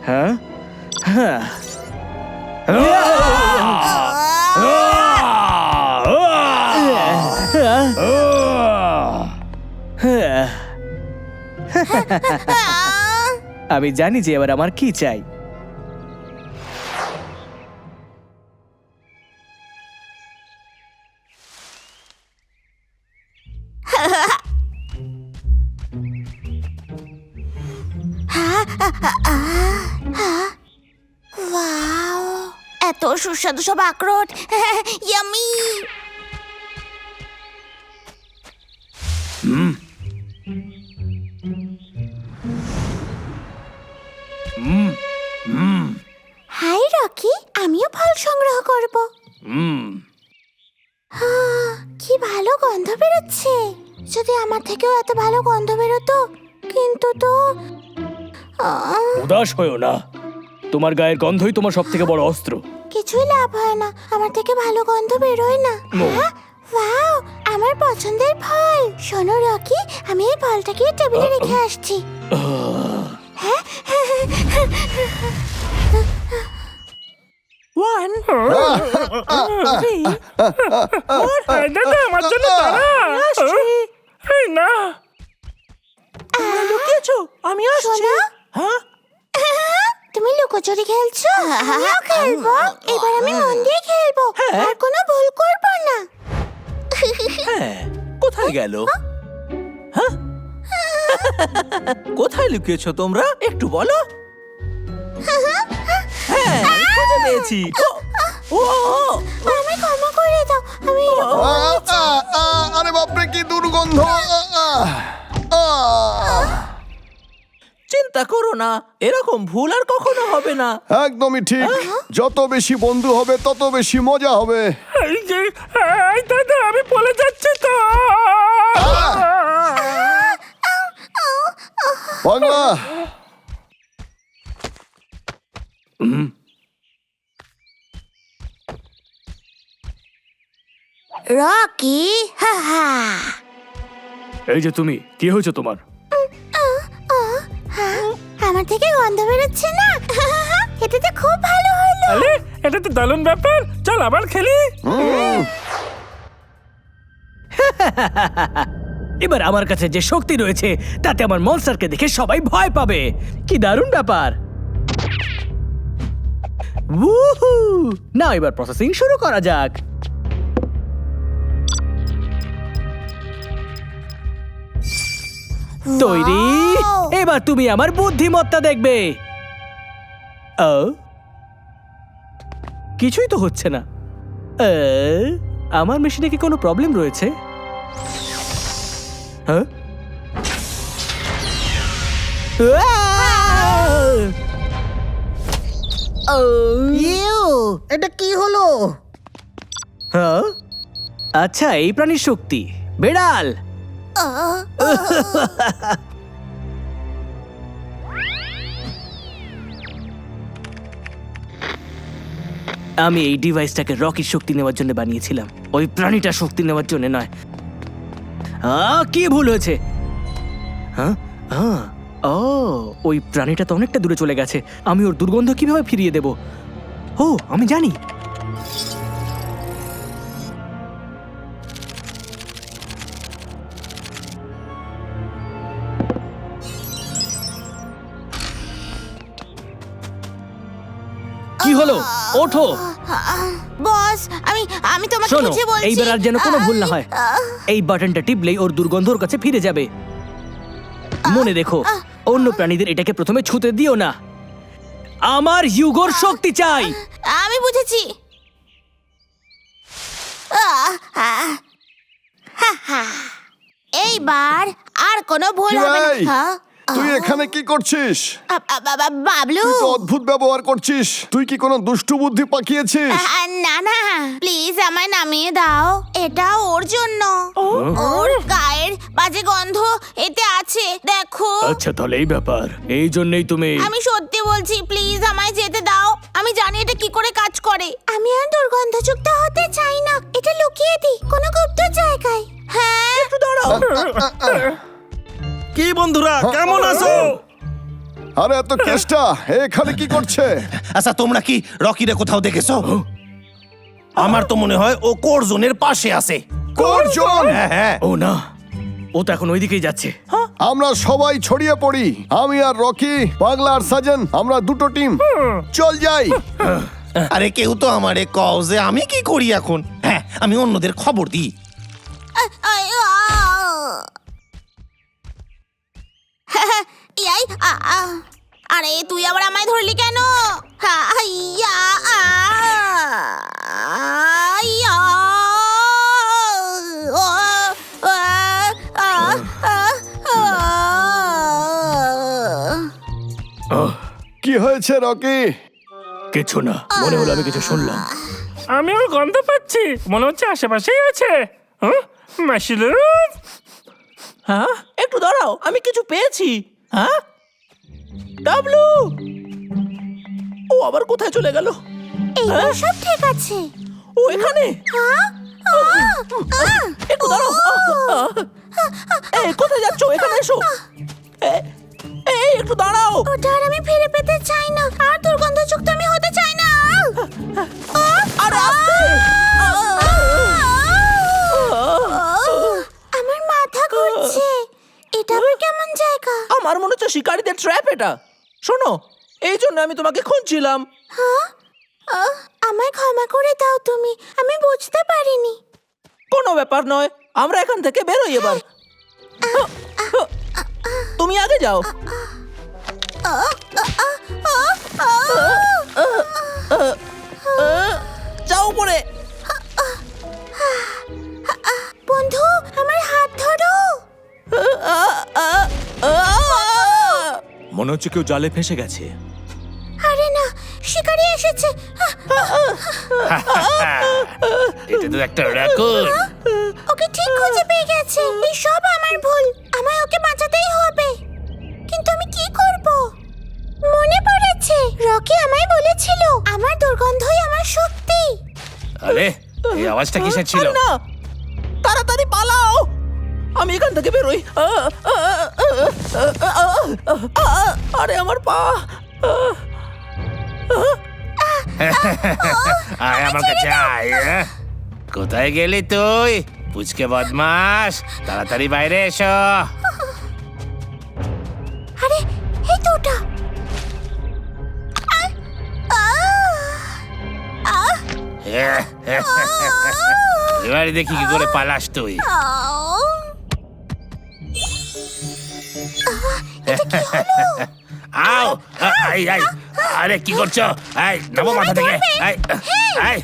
হ্যাঁ হ্যাঁ আমি জানি যে এবার আমার কি চাই। ওয়াও, এত সুস্বাদু সব আখরোট। ইয়ামি। হাই রকি, আমিও ফল সংগ্রহ করব। কি ভালো গন্ধ বেরোচ্ছে। যদি আমার থেকেও এত ভালো গন্ধ বেরোতো। কিন্তু তো উদাস হয়ো না, তোমার গায়ের গন্ধই তোমার সব থেকে বড় অস্ত্র। কিছুই লাভ হয় না, আমার থেকে ভালো গন্ধ বেরোয় না। ওয়াও, আমার পছন্দের ফল। শোনো রকি, আমি এই ফলটাকে টেবিলে রেখে আসছি। আমার জন্য না লুকিয়েছো, আমি আসছি। তুমি লুকোচুরি খেলছো? আমিও খেলবো। এবার আমি মন দিয়ে খেলবো, আর কোনো ভুল করবো না। কোথায় গেল? কোথায় লুকিয়েছো তোমরা? একটু বলো। হ্যাঁ, খুঁজে পেয়েছি। আমায় ক্ষমা করে দাও, আমি আরে বাপরে, কি দুর্গন্ধ! চিন্তা করো না, এরকম ভুল আর কখনো হবে না। একদমই ঠিক। যত বেশি বন্ধু হবে তত বেশি মজা হবে। দাদা, আমি বলে যাচ্ছি তো। পাগলা, রকি। এই যে তুমি, কি হয়েছে তোমার? আমার থেকে গন্ধ বেরোচ্ছে না। এটা তো খুব ভালো হলো। আরে, এটা তো দারুণ ব্যাপার। চল আবার খেলি। এবার আমার কাছে যে শক্তি রয়েছে তাতে আমার মনস্টারকে দেখে সবাই ভয় পাবে। কি দারুণ ব্যাপার। উহু! না, এবার প্রসেসিং শুরু করা যাক। তৈরি? এবার তুমি আমার বুদ্ধিমত্তা দেখবে। কিছুই তো হচ্ছে না। আমার মেশিনে কি কোনো প্রবলেম রয়েছে? হ্যাঁ, এটা কি হলো? হ্যাঁ, আচ্ছা, এই প্রাণীর শক্তি। বেড়াল। আমি এই ডিভাইসটাকে রকির শক্তি নেওয়ার জন্য বানিয়েছিলাম, ওই প্রাণীটা শক্তি নেওয়ার জন্য নয়। কি ভুল হয়েছে? ওই প্রাণীটা তো অনেকটা দূরে চলে গেছে। আমি ওর দুর্গন্ধ কিভাবে ফিরিয়ে দেব? ও, আমি জানি। কি হলো? ওঠো। বস, আমি তোমাকে শোনো, কিছু বলছি। এইবার আর যেন কোনো ভুল না হয়। এই বাটনটা টিপলেই ওর দুর্গন্ধ ওর কাছে ফিরে যাবে। মনে রেখো, অন্য প্রাণীদের এটাকে প্রথমে ছুঁতে দিও না। আমার হিউগোর শক্তি চাই। আমি বুঝেছি। এইবার আর কোনো ভুল কি হবে না। রে? তুই এখানে কি করছিস? বাবলু, তুই তো অদ্ভুত ব্যবহার করছিস। তুই কি কোনো দুষ্টু বুদ্ধি পাকিয়েছিস? না না, প্লিজ আমায় নামিয়ে দাও। এটা ওর জন্য। ওর গায়ের বাজে গন্ধ এতে আছে, দেখো। আচ্ছা, তাহলে এই ব্যাপার। এই জন্যই তুমি। আমি সত্যি বলছি, প্লিজ আমায় যেতে দাও। আমি জানি এটা কি করে কাজ করে। আমি আর দুর্গন্ধযুক্ত হতে চাই না। এটা লুকিয়ে দিই কোনো গুপ্ত জায়গায়। হ্যাঁ, একটু দাঁড়াও। কি বন্ধুরা, কেমন আছো? আরে এত কেষ্টা এখানে কি করছে? আচ্ছা তোমরা কি রকিরে কোথাও দেখেছো? আমার তো মনে হয় ও কোর জোনের পাশে আছে। করজন হ্যাঁ হ্যাঁ। ও না, ও তো এখন ওইদিকেই যাচ্ছে। আমরা সবাই ছড়িয়ে পড়ি, আমি আর রকি, পাগলা আর সাজন, আমরা দুটো টিম। চল যাই। আরে কেউ তো আমারে কও যে আমি কি করি এখন। হ্যাঁ আমি অন্যদের খবর দিই। ইয়াই আরে তুই আবার আমায় ধরলি কেন? ইয়া ইয়া কি হয়েছে রকি? কিছু না, মনে হলো আমি কিছু শুনলাম। আমি ওর গন্ধ পাচ্ছি, মনে হচ্ছে আশেপাশেই আছে। মাশরুম। হ্যাঁ একটু দাঁড়াও, আমি কিছু পেয়েছি। হ্যাঁ ডাবলু, ও আবার কোথায় চলে গেল? এইবার সব ঠিক আছে। ও এখানে। একটু দাঁড়াও। এই কোথায় যাচ্ছ? এখানে এসো। এই একটু দাঁড়াও। ওটা আর আমি ফিরে পেতে চাই না, আর দুর্গন্ধযুক্ত আমি হতে চাই না। আরে আস্তে। আমার মাথা ঘুরছে। এটা আবার কেমন জায়গা? আমার মনে হচ্ছে শিকারীদের ট্র্যাপ এটা। শোনো, এই জন্য আমি তোমাকে খুঁজছিলাম। আমায় ক্ষমা করে দাও তুমি, আমি বুঝতে পারিনি। কোনো ব্যাপার নয়, আমরা এখান থেকে বেরোই এবার। তুমি আগে যাও। যাও পরে। বন্ধু আমার হাত ধরো। মনে হচ্ছে কেউ জালে ফেসে গেছে। আরে না, শিকারি এসেছে। এটা তো একটা রেকর্ড। ওকে ঠিক খুঁজে পেয়ে গেছে। এই সব আমার ভুল, আমায় ওকে বাঁচাতেই হবে। কিন্তু আমি কি করব? মনে পড়েছে, রকি আমায় বলেছিল আমার দুর্গন্ধই আমার শক্তি। আরে এই আওয়াজটা কিসের ছিল? আরে না, তাড়াতাড়ি পালাও, আমি এখান থেকে বেরোই। আরে আমার পা। আয় আমার কাছে আয়। কোথায় গেলি তুই পুচকে বদমাস? তাড়াতাড়ি বাইরে এসো। আরে এই তো ওটা। এবারে দেখি কি করে পালাস তুই। আও আই আই। আরে কি করছো? আই নামো মাথা থেকে। আই আই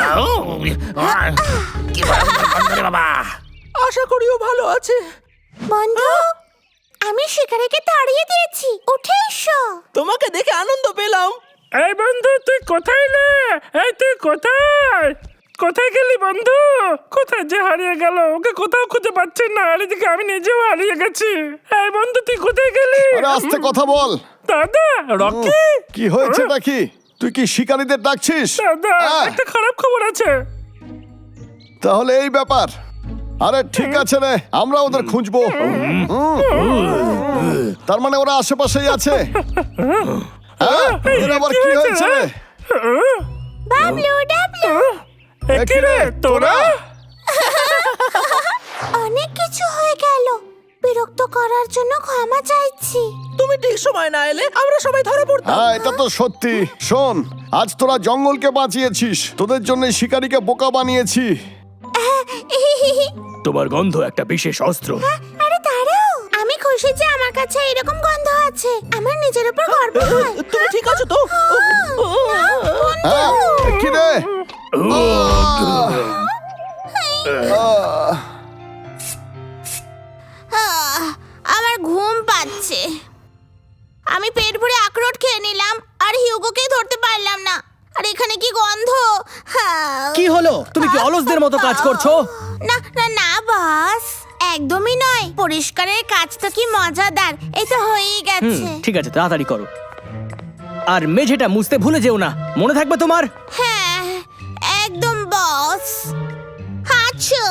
আও কি বলে বাবা। আশা করি ও ভালো আছে। বন্ধু, আমি শিকারিকে তাড়িয়ে দিয়েছি, উঠে এসো। তোমাকে দেখে আনন্দ পেলাম। এই বন্ধু তুই কোথায় রে? এই তুই কোথায়? কোথায় গেলি বন্ধু? কোথায় যে হারিয়ে গেল, ওকে কোথাও খুঁজে পাচ্ছি না। আর এদিকে আমি নিজেও হারিয়ে গেছি। এই বন্ধু তুই কোথায় গেলি? আরে আস্তে কথা বল। দাদা রকি। কি হয়েছে নাকি? তুই কি শিকারীদের ডাকছিস? দাদা আহ, একটা খারাপ খবর আছে। তাহলে এই ব্যাপার। আরে ঠিক আছে রে, আমরা ওদের খুঁজবো। তার মানে ওরা আশেপাশেই আছে। হ্যাঁ, এর আবার কি হয়েছে রে? ডাবলু ডাবলু, কি রে তোরা? অনেক কিছু হয়ে গেল। বিরক্ত করার জন্য ক্ষমা চাইছি। তুমি ঠিক সময় না এলে আমরা সবাই ধরে পড়তাম। হ্যাঁ এটা তো সত্যি। শোন, আজ তোরা জঙ্গলকে বাঁচিয়েছিস, তোদের জন্য শিকারীকে বোকা বানিয়েছি। তোমার গন্ধ একটা বিশেষ অস্ত্র। আরে দাঁড়াও, আমি খুশি যে আমার কাছে এরকম গন্ধ আছে। আমার নিজের উপর গর্ব হয়। তুমি ঠিক আছো তো? হ্যাঁ, কি রে? আমার ঘুম পাচ্ছে। আমি পেট ভরে আখরোট খেয়ে নিলাম, আর হিউগোকে ধরতে পারলাম না। আর এখানে কি গন্ধ! কি হলো? তুমি কি অলসদের মতো কাজ করছো? না না না বস, একদমই নয়। পরিষ্কারের কাজ তো কি মজাদার। এই তো হয়েই গেছে। ঠিক আছে, তাড়াতাড়ি করো। আর মেঝেটা মুছতে ভুলে যেও না, মনে থাকবে তোমার? হ্যাঁ একদম বস। হাঁচো।